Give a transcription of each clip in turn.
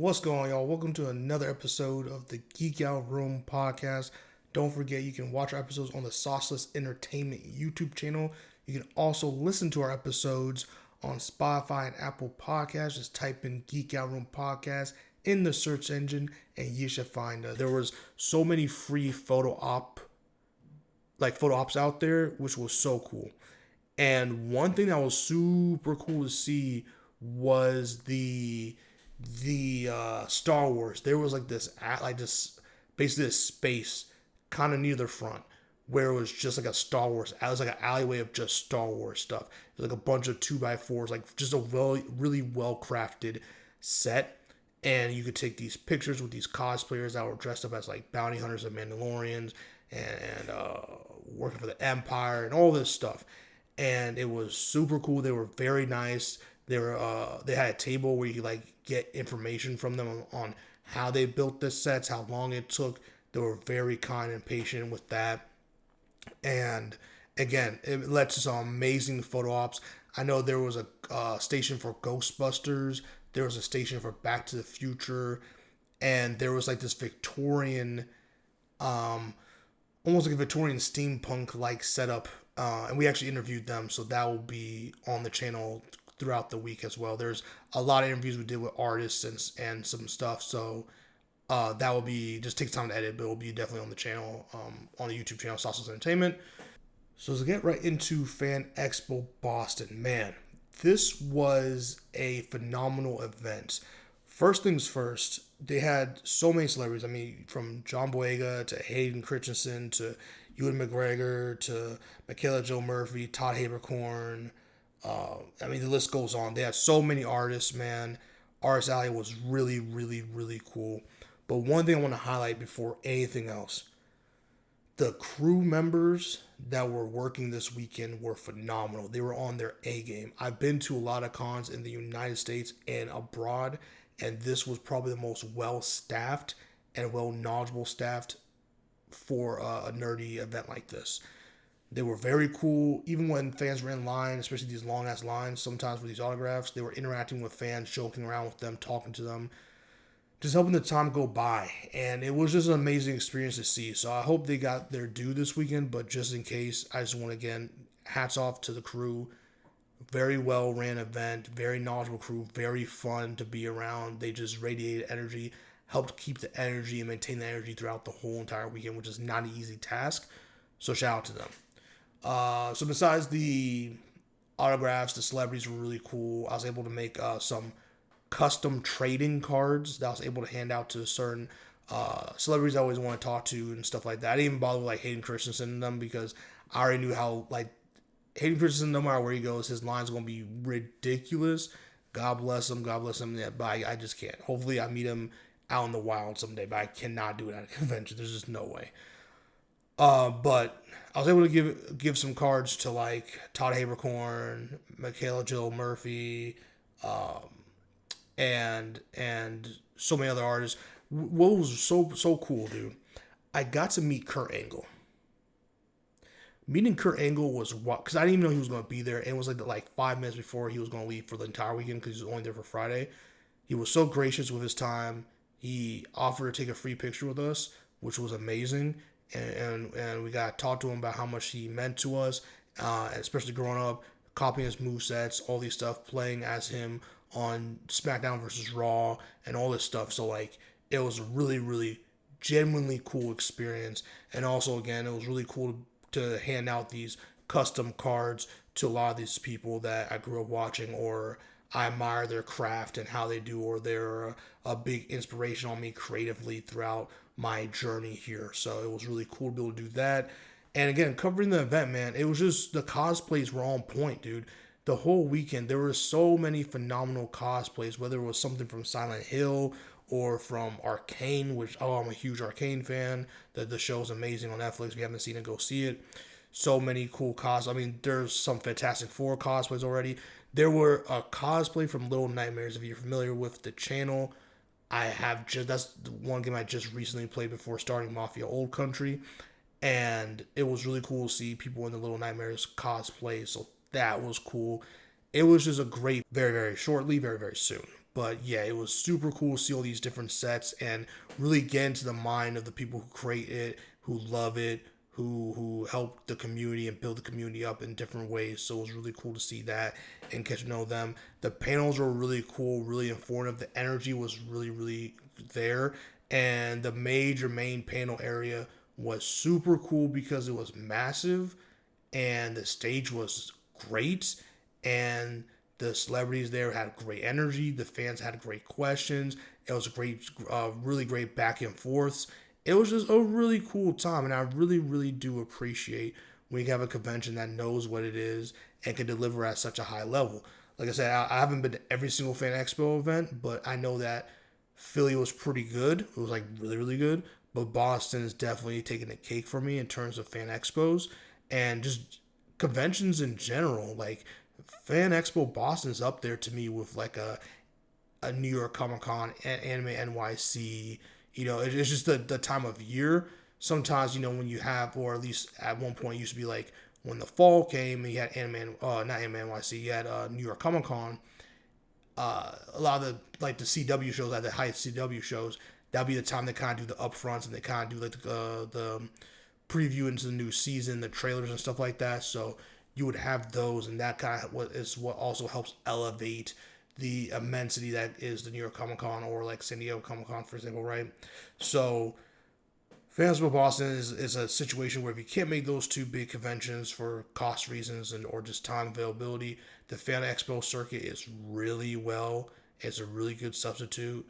What's going on, y'all? Welcome to another episode of the Geek Out Room podcast. Don't forget, you can watch our episodes on the Sauceless Entertainment YouTube channel. You can also listen to our episodes on Spotify and Apple Podcasts. Just type in Geek Out Room podcast in the search engine, and you should find us. There was so many free photo ops out there, which was so cool. And one thing that was super cool to see was the Star Wars. There was this basically this space kind of near the front where it was just like a Star Wars. It was like an alleyway of just Star Wars stuff. It was like a bunch of 2x4s, like just a really well crafted set. And you could take these pictures with these cosplayers that were dressed up as like bounty hunters and Mandalorians and working for the Empire and all this stuff. And it was super cool. They were very nice. They had a table where you could like get information from them on how they built the sets, how long it took. They were very kind and patient with that. And again, it led to some amazing photo ops. I know there was a station for Ghostbusters. There was a station for Back to the Future, and there was like this Victorian, almost like a Victorian steampunk like setup. And we actually interviewed them, so that will be on the channel throughout the week as well. There's a lot of interviews we did with artists and some stuff, so that will be, just takes time to edit, but it will be definitely on the channel, on the YouTube channel, Sauceless Entertainment. So let's get right into Fan Expo Boston. Man, this was a phenomenal event. First things first, they had so many celebrities. I mean, from John Boyega to Hayden Christensen to Ewan McGregor to Michaela Joe Murphy, Todd Haberkorn. I mean, the list goes on. They had so many artists, man. Artist Alley was really, really, really cool. But one thing I want to highlight before anything else, the crew members that were working this weekend were phenomenal. They were on their A game. I've been to a lot of cons in the United States and abroad, and this was probably the most well-staffed and well-knowledgeable staffed for a nerdy event like this. They were very cool. Even when fans were in line, especially these long-ass lines, sometimes for these autographs, they were interacting with fans, joking around with them, talking to them, just helping the time go by. And it was just an amazing experience to see. So I hope they got their due this weekend, but just in case, I just want to, again, hats off to the crew. Very well ran event, very knowledgeable crew, very fun to be around. They just radiated energy, helped keep the energy and maintain the energy throughout the whole entire weekend, which is not an easy task. So shout out to them. So besides the autographs, the celebrities were really cool. I was able to make some custom trading cards that I was able to hand out to certain celebrities I always want to talk to and stuff like that. I didn't even bother with like Hayden Christensen and them because I already knew how, like, Hayden Christensen, no matter where he goes, his line's going to be ridiculous. God bless him. God bless him. Yeah, but I just can't. Hopefully I meet him out in the wild someday, but I cannot do it at a convention. There's just no way. But I was able to give some cards to like Todd Haberkorn, Michaela Jill Murphy, and so many other artists. What was so cool, dude? I got to meet Kurt Angle. Meeting Kurt Angle was what? Because I didn't even know he was going to be there. And it was like 5 minutes before he was going to leave for the entire weekend because he was only there for Friday. He was so gracious with his time. He offered to take a free picture with us, which was amazing. And we got to talk to him about how much he meant to us, especially growing up, copying his movesets, all these stuff, playing as him on SmackDown versus Raw, and all this stuff. So, like, it was a really, really genuinely cool experience. And also, again, it was really cool to hand out these custom cards to a lot of these people that I grew up watching, or I admire their craft and how they do, or they're a big inspiration on me creatively throughout my journey here. So it was really cool to be able to do that. And again, covering the event, man, it was just, the cosplays were on point, dude. The whole weekend, there were so many phenomenal cosplays, whether it was something from Silent Hill or from Arcane, which, I'm a huge Arcane fan. The show is amazing on Netflix. If you haven't seen it, go see it. So many cool cosplays. I mean, there's some Fantastic Four cosplays already. There were a cosplay from Little Nightmares. If you're familiar with the channel, that's the one game I just recently played before starting Mafia Old Country. And it was really cool to see people in the Little Nightmares cosplay. So that was cool. It was just a great, very, very shortly, very, very soon. But yeah, it was super cool to see all these different sets and really get into the mind of the people who create it, who love it, who help the community and build the community up in different ways. So it was really cool to see that and get to know them. The panels were really cool, really informative. The energy was really, really there. And the major main panel area was super cool because it was massive and the stage was great, and the celebrities there had great energy. The fans had great questions. It was a great, really great back and forths. It was just a really cool time, and I really, really do appreciate when you have a convention that knows what it is and can deliver at such a high level. Like I said, I haven't been to every single Fan Expo event, but I know that Philly was pretty good. It was like really, really good. But Boston is definitely taking the cake for me in terms of Fan Expos and just conventions in general. Like Fan Expo Boston is up there to me with like a New York Comic Con, Anime NYC. It's just the time of year. Sometimes, when you have, or at least at one point, it used to be like when the fall came and you had not Anime NYC, you had New York Comic Con. A lot of the CW shows, like the highest CW shows, that'd be the time they kind of do the upfronts and they kind of do like the preview into the new season, the trailers and stuff like that. So you would have those, and that kind of is what also helps elevate the immensity that is the New York Comic Con or like San Diego Comic Con, for example, right? So Fans of Boston is a situation where if you can't make those two big conventions for cost reasons or just time availability, the Fan Expo circuit is really well. It's a really good substitute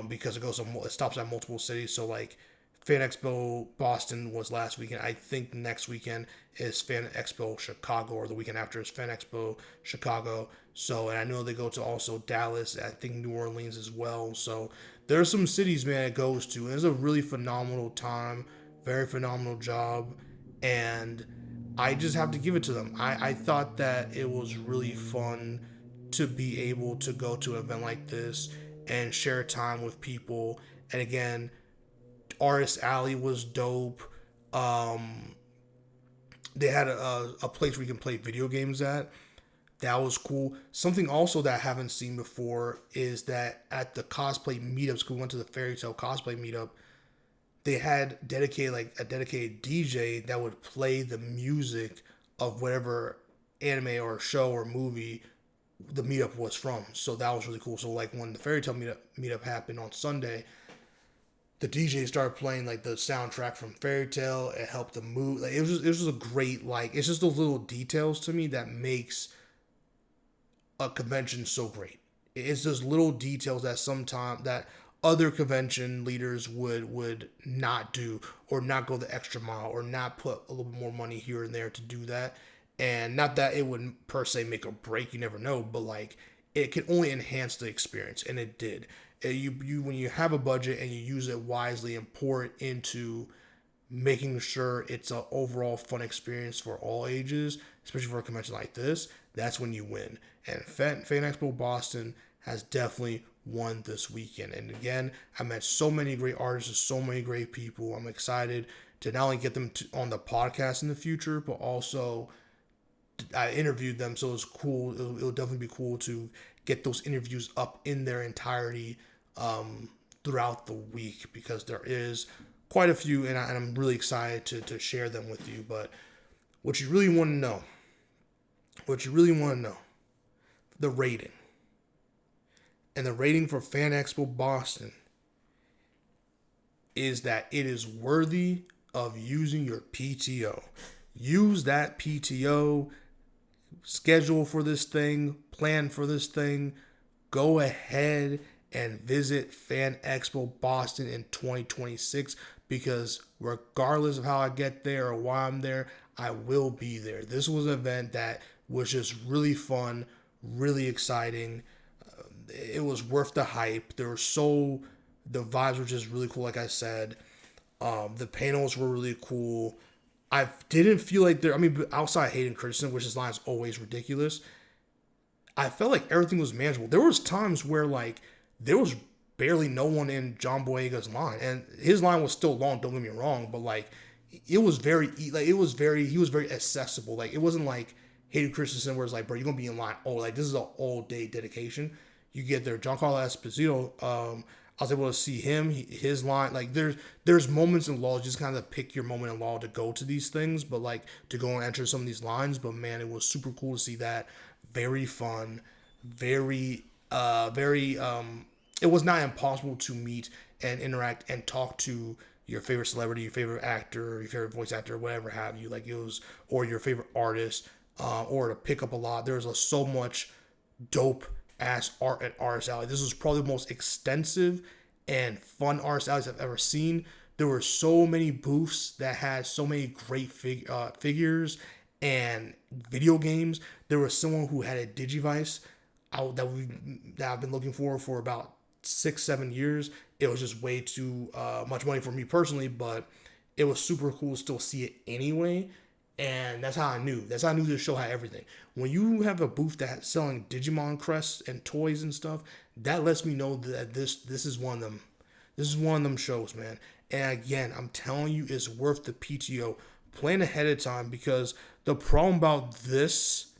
because it stops at multiple cities. So like Fan Expo Boston was last weekend. I think next weekend is Fan Expo Chicago, or the weekend after is Fan Expo Chicago. So, and I know they go to also Dallas, I think New Orleans as well. So there's some cities, man, it goes to. It's a really phenomenal time, very phenomenal job, and I just have to give it to them. I thought that it was really fun to be able to go to an event like this and share time with people. And again, Artist Alley was dope. They had a place where you can play video games at. That was cool. Something also that I haven't seen before is that at the cosplay meetups, because we went to the Fairy Tale cosplay meetup, they had a dedicated DJ that would play the music of whatever anime or show or movie the meetup was from. So that was really cool. So like when the Fairy Tale meetup happened on Sunday, the DJ started playing like the soundtrack from Fairy Tale. It helped the mood. Like it was just a great, like, it's just those little details to me that makes a convention so great. It's those little details that sometimes that other convention leaders would not do, or not go the extra mile, or not put a little bit more money here and there to do that. And not that it would per se make or break, you never know, but like it can only enhance the experience, and it did. You when you have a budget and you use it wisely and pour it into making sure it's an overall fun experience for all ages, especially for a convention like this, that's when you win. And Fan Expo Boston has definitely won this weekend. And again, I met so many great artists and so many great people. I'm excited to not only get them on the podcast in the future, but also I interviewed them, so it was cool. It'll definitely be cool to get those interviews up in their entirety throughout the week, because there is quite a few, and I'm really excited to share them with you. But what you really want to know, the rating. And the rating for Fan Expo Boston is that it is worthy of using your PTO. Use that PTO, schedule for this thing, plan for this thing. Go ahead and visit Fan Expo Boston in 2026, because regardless of how I get there or why I'm there, I will be there. This was an event that was just really fun, really exciting. It was worth the hype. The vibes were just really cool, like I said. The panels were really cool. I didn't feel like outside Hayden Christensen, which his line is always ridiculous, I felt like everything was manageable. There was times where like there was barely no one in John Boyega's line, and his line was still long. Don't get me wrong, but like he was very accessible. Like it wasn't like Hayden Christensen where it's like, bro, you're gonna be in line. Oh, like this is an all day dedication. You get there. Giancarlo Esposito. I was able to see him, his line. Like there's moments in law, just kind of pick your moment in law to go to these things, but like to go and enter some of these lines. But man, it was super cool to see that. Very fun, very. It was not impossible to meet and interact and talk to your favorite celebrity, your favorite actor, your favorite voice actor, whatever have you. Like it was, or your favorite artist, or to pick up a lot. There's so much dope ass art at Artist Alley. This was probably the most extensive and fun Artist Alleys I've ever seen. There were so many booths that had so many great figures and video games. There was someone who had a Digivice that I've been looking for about 6-7 years. It was just way too much money for me personally, but it was super cool to still see it anyway. And that's how I knew. That's how I knew this show had everything. When you have a booth that's selling Digimon crests and toys and stuff, that lets me know that this is one of them. This is one of them shows, man. And again, I'm telling you, it's worth the PTO. Plan ahead of time, because the problem about this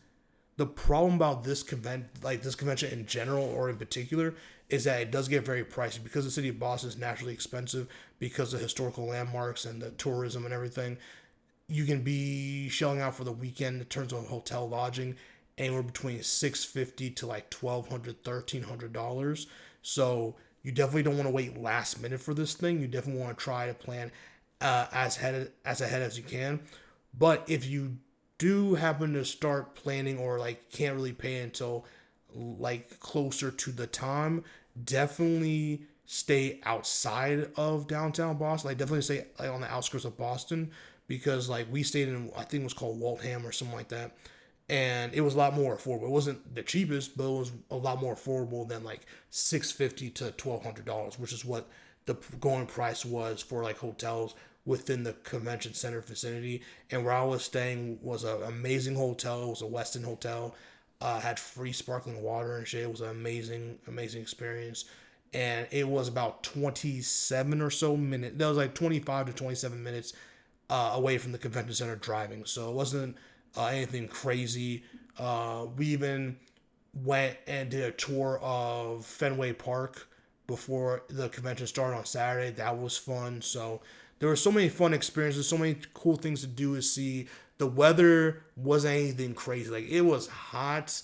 convention in general or in particular is that it does get very pricey, because the city of Boston is naturally expensive because of historical landmarks and the tourism and everything. You can be shelling out for the weekend in terms of hotel lodging anywhere between $650 to like $1,200, $1,300. So you definitely don't want to wait last minute for this thing. You definitely want to try to plan as ahead as you can. But if you do happen to start planning, or like can't really pay until like closer to the time, definitely stay outside of downtown Boston. Like definitely stay like on the outskirts of Boston, because like we stayed in, I think it was called Waltham or something like that, and it was a lot more affordable. It wasn't the cheapest, but it was a lot more affordable than like $650 to $1,200, which is what the going price was for like hotels within the convention center vicinity. And where I was staying was an amazing hotel. It was a Westin hotel. Had free sparkling water and shit. It was an amazing experience. And it was about 27 or so minutes. That was like 25 to 27 minutes away from the convention center driving. So it wasn't anything crazy. We even went and did a tour of Fenway Park before the convention started on Saturday. That was fun. So there were so many fun experiences, so many cool things to do, to see. The weather wasn't anything crazy. Like it was hot.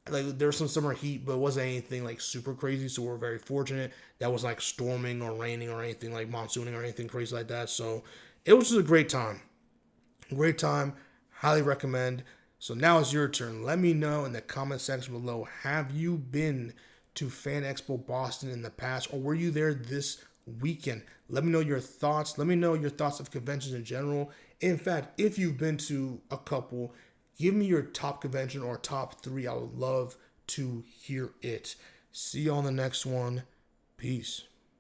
Like there was some summer heat, but it wasn't anything like super crazy. So we're very fortunate that was like storming or raining or anything like monsooning or anything crazy like that. So it was just a great time. Great time. Highly recommend. So now it's your turn. Let me know in the comment section below. Have you been to Fan Expo Boston in the past, or were you there this weekend? Let me know your thoughts. Let me know your thoughts of conventions in general. In fact, if you've been to a couple, give me your top convention or top 3. I would love to hear it. See you on the next one. Peace.